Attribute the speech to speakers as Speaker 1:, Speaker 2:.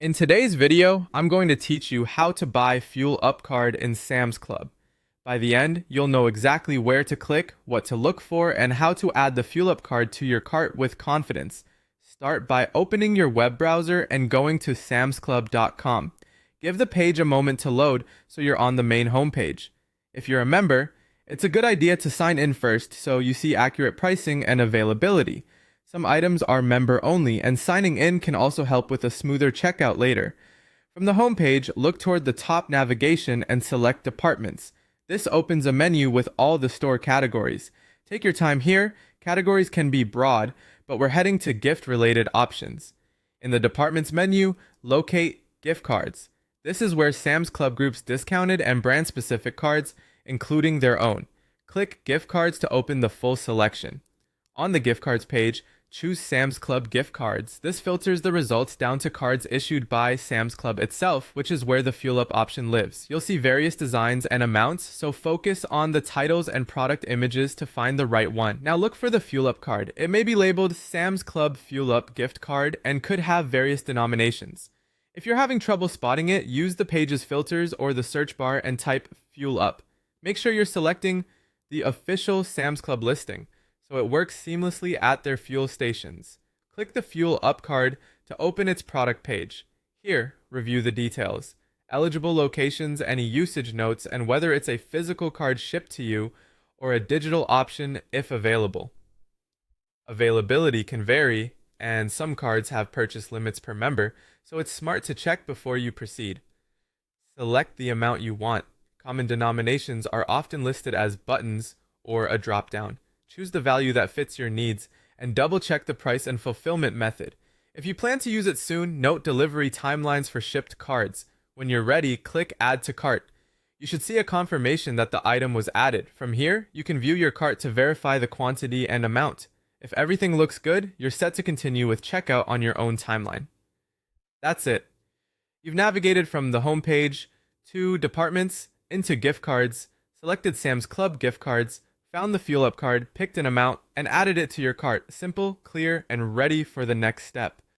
Speaker 1: In today's video, I'm going to teach you how to buy Fuel Up card in Sam's Club. By the end, you'll know exactly where to click, what to look for, and how to add the Fuel Up card to your cart with confidence. Start by opening your web browser and going to samsclub.com. Give the page a moment to load so you're on the main homepage. If you're a member, it's a good idea to sign in first so you see accurate pricing and availability. Some items are member only, and signing in can also help with a smoother checkout later. From the homepage, look toward the top navigation and select Departments. This opens a menu with all the store categories. Take your time here, categories can be broad, but we're heading to gift-related options. In the Departments menu, locate Gift Cards. This is where Sam's Club groups discounted and brand-specific cards, including their own. Click Gift Cards to open the full selection. On the gift cards page, choose Sam's Club gift cards. This filters the results down to cards issued by Sam's Club itself, which is where the Fuel Up option lives. You'll see various designs and amounts, so focus on the titles and product images to find the right one. Now look for the Fuel Up card. It may be labeled Sam's Club Fuel Up gift card and could have various denominations. If you're having trouble spotting it, use the page's filters or the search bar and type Fuel Up. Make sure you're selecting the official Sam's Club listing, so it works seamlessly at their fuel stations. Click the Fuel Up card to open its product page. Here, review the details, eligible locations, any usage notes, and whether it's a physical card shipped to you or a digital option if available. Availability can vary, and some cards have purchase limits per member, so it's smart to check before you proceed. Select the amount you want. Common denominations are often listed as buttons or a drop-down. Choose the value that fits your needs, and double-check the price and fulfillment method. If you plan to use it soon, note delivery timelines for shipped cards. When you're ready, click Add to Cart. You should see a confirmation that the item was added. From here, you can view your cart to verify the quantity and amount. If everything looks good, you're set to continue with checkout on your own timeline. That's it. You've navigated from the homepage to Departments, into Gift Cards, selected Sam's Club gift cards, found the Fuel Up card, picked an amount, and added it to your cart. Simple, clear, and ready for the next step.